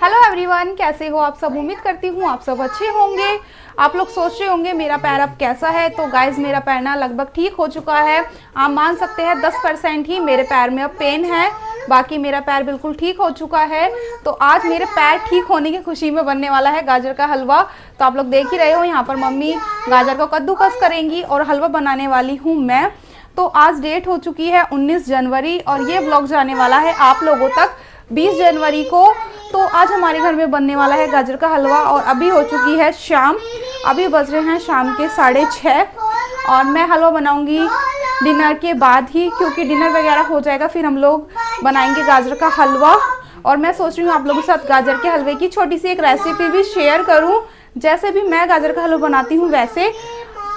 Hello everyone, कैसे हो आप सब। उम्मीद करती हूँ आप सब अच्छे होंगे। आप लोग सोच रहे होंगे मेरा पैर अब कैसा है। तो गाइज मेरा पैर ना लगभग ठीक हो चुका है। आप मान सकते हैं 10% ही मेरे पैर में अब पेन है, बाकी मेरा पैर बिल्कुल ठीक हो चुका है। तो आज मेरे पैर ठीक होने की खुशी में बनने वाला है गाजर का हलवा। तो आप लोग देख ही रहे हो, यहाँ पर मम्मी गाजर को कद्दूकस करेंगी और हलवा बनाने वाली हूँ मैं। तो आज डेट हो चुकी है 19 जनवरी और ये व्लॉग जाने वाला है आप लोगों तक 20 जनवरी को। तो आज हमारे घर में बनने वाला है गाजर का हलवा और अभी हो चुकी है शाम। अभी बज रहे हैं शाम के 6:30 और मैं हलवा बनाऊंगी डिनर के बाद ही, क्योंकि डिनर वगैरह हो जाएगा फिर हम लोग बनाएंगे गाजर का हलवा। और मैं सोच रही हूँ आप लोगों के साथ गाजर के हलवे की छोटी सी एक रेसिपी भी शेयर करूँ। जैसे भी मैं गाजर का हलवा बनाती हूँ वैसे,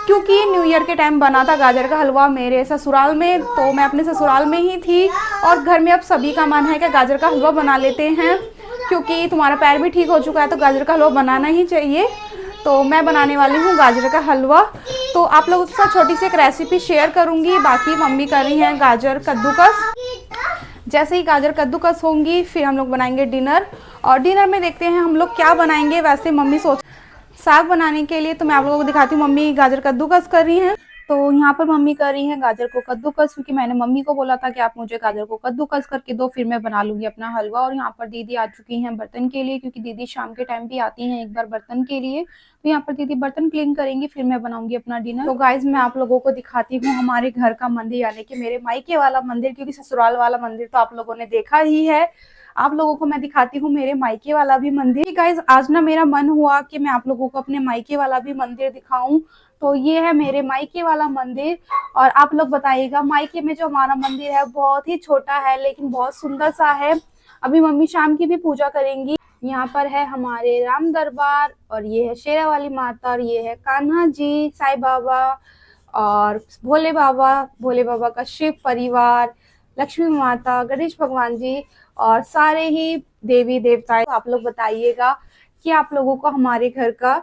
क्योंकि न्यू ईयर के टाइम बना था गाजर का हलवा मेरे ससुराल में, तो मैं अपने ससुराल में ही थी और घर में अब सभी का मन है कि गाजर का हलवा बना लेते हैं, क्योंकि तुम्हारा पैर भी ठीक हो चुका है तो गाजर का हलवा बनाना ही चाहिए। तो मैं बनाने वाली हूँ गाजर का हलवा। तो आप लोगों के साथ छोटी सी एक रेसिपी शेयर करूँगी। बाकी मम्मी कर रही हैं गाजर कद्दूकस। जैसे ही गाजर कद्दूकस होंगी फिर हम लोग बनाएंगे डिनर, और डिनर में देखते हैं हम लोग क्या बनाएंगे। वैसे मम्मी सोच साग बनाने के लिए, तो मैं आप लोगों को दिखाती हूँ मम्मी गाजर कद्दूकस कर रही हैं। तो यहाँ पर मम्मी कर रही हैं गाजर को कद्दूकस, क्योंकि मैंने मम्मी को बोला था कि आप मुझे गाजर को कद्दूकस करके दो, फिर मैं बना लूंगी अपना हलवा। और यहाँ पर दीदी आ चुकी हैं बर्तन के लिए, क्योंकि दीदी शाम के टाइम भी आती हैं एक बार बर्तन के लिए। तो यहाँ पर दीदी बर्तन क्लीन करेंगी, फिर मैं बनाऊंगी अपना डिनर। तो गाइज मैं आप लोगों को दिखाती हूँ हमारे घर का मंदिर, यानी कि मेरे मायके वाला मंदिर, क्योंकि ससुराल वाला मंदिर तो आप लोगों ने देखा ही है। आप लोगों को मैं दिखाती हूँ मेरे मायके वाला भी मंदिर। गाइज आज ना मेरा मन हुआ कि मैं आप लोगों को अपने मायके वाला भी मंदिर दिखाऊं। तो ये है मेरे मायके वाला मंदिर। और आप लोग बताइएगा, मायके में जो हमारा मंदिर है बहुत ही छोटा है लेकिन बहुत सुंदर सा है। अभी मम्मी शाम की भी पूजा करेंगी। यहाँ पर है हमारे राम दरबार, और ये है शेरा वाली माता, और ये है कान्हा जी, साईं बाबा और भोले बाबा का शिव परिवार, लक्ष्मी माता, गणेश भगवान जी और सारे ही देवी देवताएं। तो आप लोग बताइएगा कि आप लोगों को हमारे घर का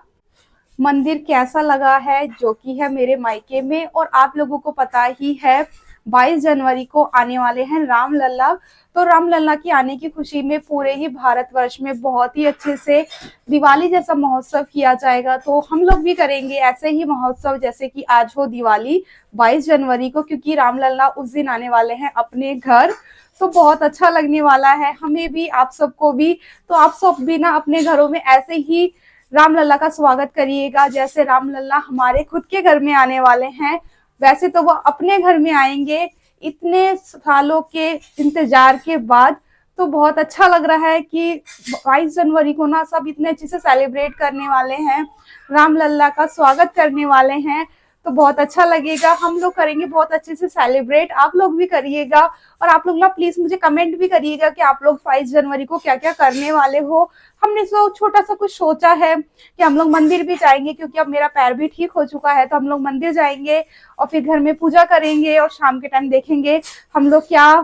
मंदिर कैसा लगा है, जो कि है मेरे मायके में। और आप लोगों को पता ही है 22 जनवरी को आने वाले हैं रामलला। तो रामलला की आने की खुशी में पूरे ही भारतवर्ष में बहुत ही अच्छे से दिवाली जैसा महोत्सव किया जाएगा। तो हम लोग भी करेंगे ऐसे ही महोत्सव जैसे कि आज हो दिवाली 22 जनवरी को, क्योंकि रामलला उस दिन आने वाले हैं अपने घर। तो बहुत अच्छा लगने वाला है हमें भी, आप सबको भी। तो आप सब भी ना अपने घरों में ऐसे ही रामलला का स्वागत करिएगा, जैसे रामलला हमारे खुद के घर में आने वाले हैं वैसे तो वो अपने घर में आएंगे इतने सालों के इंतजार के बाद। तो बहुत अच्छा लग रहा है कि 22 जनवरी को ना सब इतने अच्छे से सेलिब्रेट करने वाले हैं, रामलला का स्वागत करने वाले हैं। तो बहुत अच्छा लगेगा, हम लोग करेंगे बहुत अच्छे से सेलिब्रेट, आप लोग भी करिएगा। और आप लोग ना प्लीज मुझे कमेंट भी करिएगा कि आप लोग 22 जनवरी को क्या क्या करने वाले हो। हमने तो छोटा सा कुछ सोचा है कि हम लोग मंदिर भी जाएंगे, क्योंकि अब मेरा पैर भी ठीक हो चुका है। तो हम लोग मंदिर जाएंगे और फिर घर में पूजा करेंगे, और शाम के टाइम देखेंगे हम लोग क्या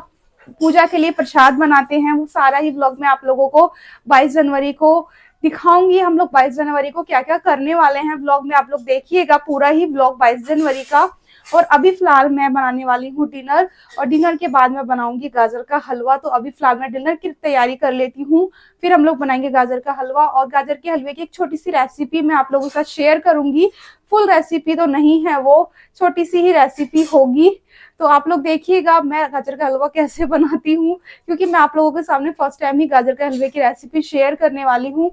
पूजा के लिए प्रसाद बनाते हैं। वो सारा ही व्लॉग में आप लोगों को 22 जनवरी को दिखाऊंगी। हम लोग 22 जनवरी को क्या क्या करने वाले हैं व्लॉग में आप लोग देखिएगा पूरा ही व्लॉग 22 जनवरी का। और अभी फिलहाल मैं बनाने वाली हूँ डिनर, और डिनर के बाद मैं बनाऊंगी गाजर का हलवा। तो अभी फिलहाल मैं डिनर की तैयारी कर लेती हूँ, फिर हम लोग बनाएंगे गाजर का हलवा। और गाजर के हलवे की एक छोटी सी रेसिपी मैं आप लोगों के साथ शेयर करूंगी। फुल रेसिपी तो नहीं है, वो छोटी सी ही रेसिपी होगी। तो आप लोग देखिएगा मैं गाजर का हलवा कैसे बनाती हूँ, क्योंकि मैं आप लोगों के सामने फर्स्ट टाइम ही गाजर के हलवे की रेसिपी शेयर करने वाली हूँ।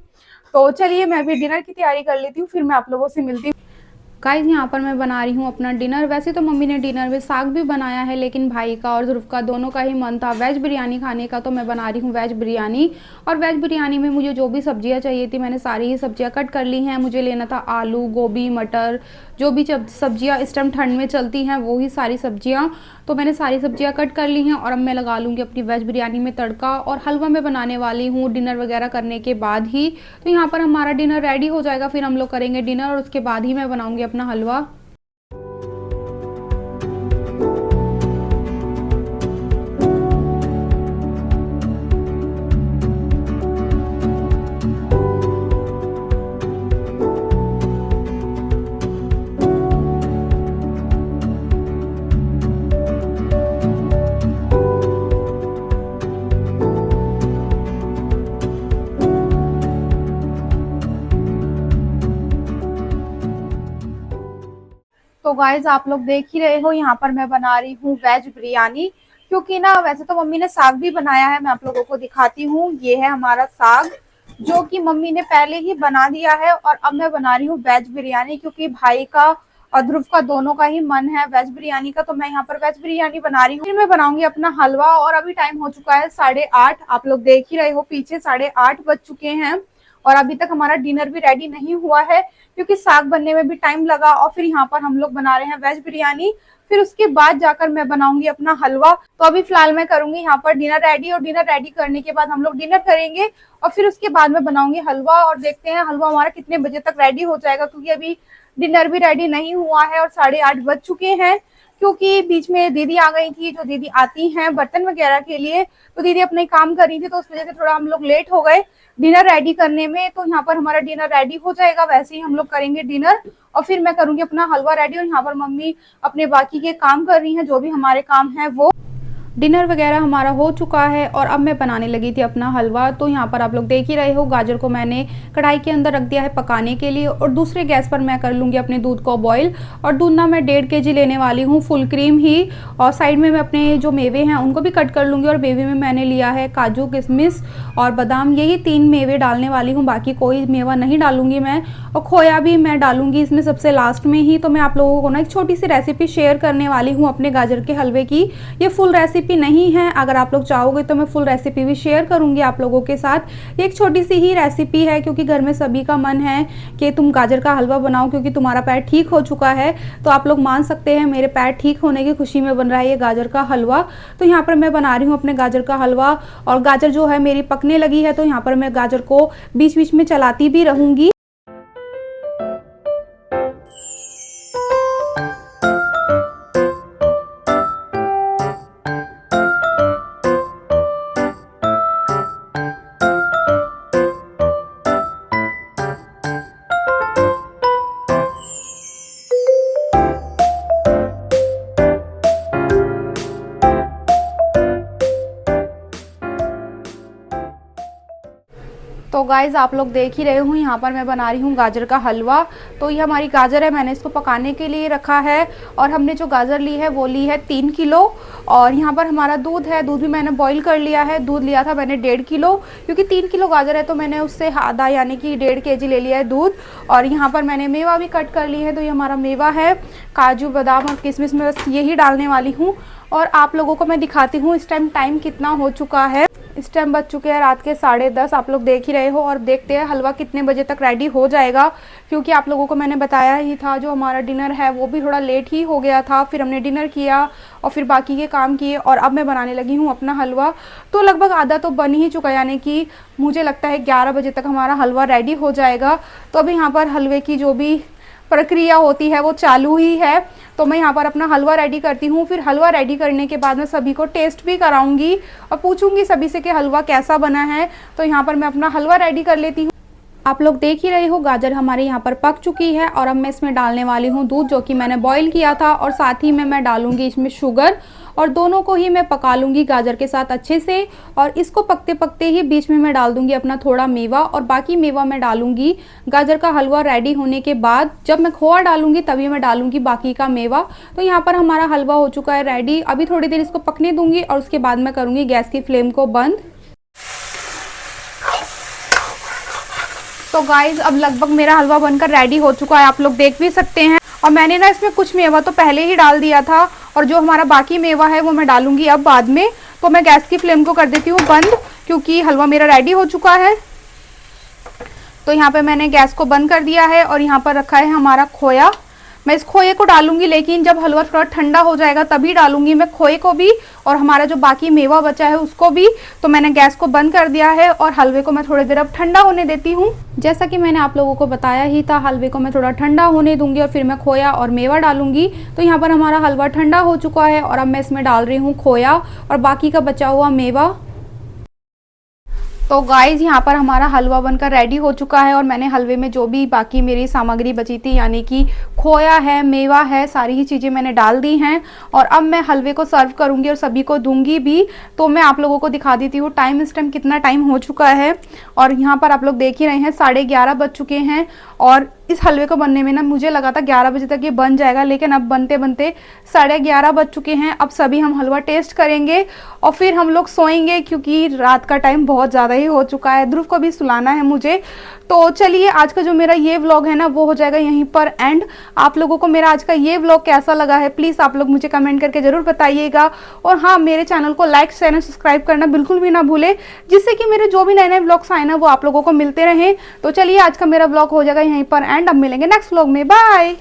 तो चलिए मैं भी डिनर की तैयारी कर लेती हूँ, फिर मैं आप लोगों से मिलती हूँ। गाइस यहाँ पर मैं बना रही हूँ अपना डिनर। वैसे तो मम्मी ने डिनर में साग भी बनाया है, लेकिन भाई का और ध्रुव का दोनों का ही मन था वेज बिरयानी खाने का, तो मैं बना रही हूँ वेज बिरयानी। और वेज बिरयानी में मुझे जो भी सब्जियाँ चाहिए थी मैंने सारी ही सब्जियाँ कट कर ली हैं। मुझे लेना था आलू, गोभी, मटर, जो भी सब्जियाँ इस टाइम ठंड में चलती हैं वो ही सारी सब्जियाँ। तो मैंने सारी सब्जियाँ कट कर ली हैं और अब मैं लगा लूँगी अपनी वेज बिरयानी में तड़का। और हलवा मैं बनाने वाली हूँ डिनर वगैरह करने के बाद ही। तो यहाँ पर हमारा डिनर रेडी हो जाएगा, फिर हम लोग करेंगे डिनर और उसके बाद ही मैं बनाऊँगी अपना हलवा। तो गाइज आप लोग देख ही रहे हो, यहाँ पर मैं बना रही हूँ वेज बिरयानी। क्योंकि ना वैसे तो मम्मी ने साग भी बनाया है, मैं आप लोगों को दिखाती हूँ। ये है हमारा साग जो कि मम्मी ने पहले ही बना दिया है, और अब मैं बना रही हूँ वेज बिरयानी। क्योंकि भाई का और ध्रुव का दोनों का ही मन है वेज बिरयानी का, तो मैं यहाँ पर वेज बिरयानी बना रही हूँ। फिर मैं बनाऊंगी अपना हलवा, और अभी टाइम हो चुका है 8:30। आप लोग देख ही रहे हो पीछे 8:30 बज चुके हैं, और अभी तक हमारा डिनर भी रेडी नहीं हुआ है क्योंकि साग बनने में भी टाइम लगा। और फिर यहाँ पर हम लोग बना रहे हैं वेज बिरयानी, फिर उसके बाद जाकर मैं बनाऊंगी अपना हलवा। तो अभी फिलहाल मैं करूंगी यहाँ पर डिनर रेडी, और डिनर रेडी करने के बाद हम लोग डिनर करेंगे, और फिर उसके बाद मैं बनाऊंगी हलवा। और देखते हैं हलवा हमारा कितने बजे तक रेडी हो जाएगा, क्योंकि अभी डिनर भी रेडी नहीं हुआ है और 8:30 बज चुके हैं। क्योंकि बीच में दीदी आ गई थी, जो दीदी आती हैं बर्तन वगैरह के लिए, तो दीदी अपने काम कर रही थी, तो उस वजह से थोड़ा हम लोग लेट हो गए डिनर रेडी करने में। तो यहाँ पर हमारा डिनर रेडी हो जाएगा, वैसे ही हम लोग करेंगे डिनर, और फिर मैं करूंगी अपना हलवा रेडी। और यहाँ पर मम्मी अपने बाकी के काम कर रही हैं, जो भी हमारे काम है वो। डिनर वगैरह हमारा हो चुका है, और अब मैं बनाने लगी थी अपना हलवा। तो यहाँ पर आप लोग देख ही रहे हो, गाजर को मैंने कढ़ाई के अंदर रख दिया है पकाने के लिए, और दूसरे गैस पर मैं कर लूँगी अपने दूध को बॉईल। और दूध ना मैं 1.5 kg लेने वाली हूँ, फुल क्रीम ही। और साइड में मैं अपने जो मेवे हैं उनको भी कट कर लूँगी, और मेवे में मैंने लिया है काजू, किशमिश और बादाम, यही 3 मेवे डालने वाली हूँ, बाकी कोई मेवा नहीं डालूंगी मैं। और खोया भी मैं डालूंगी इसमें सबसे लास्ट में ही। तो मैं आप लोगों को ना एक छोटी सी रेसिपी शेयर करने वाली हूँ अपने गाजर के हलवे की। ये फुल रेसिपी नहीं है, अगर आप लोग चाहोगे तो मैं फुल रेसिपी भी शेयर करूंगी आप लोगों के साथ। एक छोटी सी ही रेसिपी है, क्योंकि घर में सभी का मन है कि तुम गाजर का हलवा बनाओ, क्योंकि तुम्हारा पैर ठीक हो चुका है। तो आप लोग मान सकते हैं मेरे पैर ठीक होने की खुशी में बन रहा है ये गाजर का हलवा। तो यहाँ पर मैं बना रही हूँ अपने गाजर का हलवा, और गाजर जो है मेरी पकने लगी है, तो यहाँ पर मैं गाजर को बीच बीच में चलाती भी रहूंगी। तो गाइज़ आप लोग देख ही रहे हो, यहाँ पर मैं बना रही हूँ गाजर का हलवा। तो ये हमारी गाजर है, मैंने इसको पकाने के लिए रखा है। और हमने जो गाजर ली है वो ली है 3 किलो। और यहाँ पर हमारा दूध है, दूध भी मैंने बॉईल कर लिया है। दूध लिया था मैंने 1.5 किलो, क्योंकि 3 किलो गाजर है तो मैंने उससे आधा यानी कि 1.5 kg ले लिया है दूध। और यहाँ पर मैंने मेवा भी कट कर ली है, तो ये हमारा मेवा है, काजू, बादाम और किशमिश में बस यही डालने वाली हूँ। और आप लोगों को मैं दिखाती हूँ इस टाइम कितना हो चुका है। इस टाइम बज चुके हैं रात के 10:30, आप लोग देख ही रहे हो। और देखते हैं हलवा कितने बजे तक रेडी हो जाएगा, क्योंकि आप लोगों को मैंने बताया ही था जो हमारा डिनर है वो भी थोड़ा लेट ही हो गया था। फिर हमने डिनर किया और फिर बाकी के काम किए, और अब मैं बनाने लगी हूँ अपना हलवा। तो लगभग आधा तो बन ही चुका है, यानी कि मुझे लगता है 11 बजे तक हमारा हलवा रेडी हो जाएगा। तो अभी यहाँ पर हलवे की जो भी प्रक्रिया होती है वो चालू ही है। तो मैं यहाँ पर अपना हलवा रेडी करती हूँ, फिर हलवा रेडी करने के बाद मैं सभी को टेस्ट भी कराऊंगी और पूछूंगी सभी से कि हलवा कैसा बना है। तो यहाँ पर मैं अपना हलवा रेडी कर लेती हूँ। आप लोग देख ही रहे हो, गाजर हमारे यहाँ पर पक चुकी है, और अब मैं इसमें डालने वाली हूँ दूध जो कि मैंने बॉईल किया था, और साथ ही में मैं डालूंगी इसमें शुगर, और दोनों को ही मैं पका लूँगी गाजर के साथ अच्छे से। और इसको पकते पकते ही बीच में मैं डाल दूँगी अपना थोड़ा मेवा, और बाकी मेवा मैं डालूँगी गाजर का हलवा रेडी होने के बाद। जब मैं खोआ डालूँगी तभी मैं डालूँगी बाकी का मेवा। तो यहाँ पर हमारा हलवा हो चुका है रेडी। अभी थोड़ी देर इसको पकने दूँगी, और उसके बाद मैं करूँगी गैस की फ्लेम को बंद। तो गाइज अब लगभग मेरा हलवा बनकर रेडी हो चुका है, आप लोग देख भी सकते हैं। और मैंने ना इसमें कुछ मेवा तो पहले ही डाल दिया था, और जो हमारा बाकी मेवा है वो मैं डालूंगी अब बाद में। तो मैं गैस की फ्लेम को कर देती हूँ बंद, क्योंकि हलवा मेरा रेडी हो चुका है। तो यहाँ पे मैंने गैस को बंद कर दिया है, और यहाँ पर रखा है हमारा खोया। मैं इस खोए को डालूंगी, लेकिन जब हलवा थोड़ा ठंडा हो जाएगा तभी डालूंगी मैं खोए को भी, और हमारा जो बाकी मेवा बचा है उसको भी। तो मैंने गैस को बंद कर दिया है, और हलवे को मैं थोड़ी देर अब ठंडा होने देती हूँ। जैसा कि मैंने आप लोगों को बताया ही था, हलवे को मैं थोड़ा ठंडा होने दूंगी, और फिर मैं खोया और मेवा डालूंगी। तो यहाँ पर हमारा हलवा ठंडा हो चुका है, और अब मैं इसमें डाल रही हूँ खोया और बाकी का बचा हुआ मेवा। तो गाइज यहाँ पर हमारा हलवा बनकर रेडी हो चुका है, और मैंने हलवे में जो भी बाकी मेरी सामग्री बची थी, यानी कि खोया है, मेवा है, सारी ही चीज़ें मैंने डाल दी हैं। और अब मैं हलवे को सर्व करूँगी और सभी को दूंगी भी। तो मैं आप लोगों को दिखा देती हूँ टाइम, इस टाइम कितना टाइम हो चुका है। और यहाँ पर आप लोग देख ही रहे हैं 11:30 बज चुके हैं, और इस हलवे को बनने में ना मुझे लगा था 11 बजे तक ये बन जाएगा, लेकिन अब बनते बनते 11:30 बज चुके हैं। अब सभी हम हलवा टेस्ट करेंगे और फिर हम लोग सोएंगे, क्योंकि रात का टाइम बहुत ज़्यादा ही हो चुका है। ध्रुव को भी सुलाना है मुझे। तो चलिए आज का जो मेरा ये व्लॉग है ना वो हो जाएगा यहीं पर एंड। आप लोगों को मेरा आज का ये व्लॉग कैसा लगा है प्लीज़ आप लोग मुझे कमेंट करके ज़रूर बताइएगा। और हाँ, मेरे चैनल को लाइक शेयर एंड सब्सक्राइब करना बिल्कुल भी ना भूले, जिससे कि मेरे जो भी नए नए व्लॉग्स आए ना वो आप लोगों को मिलते रहें। तो चलिए आज का मेरा व्लॉग हो जाएगा यहीं पर एंड। अब मिलेंगे नेक्स्ट व्लॉग में, बाय।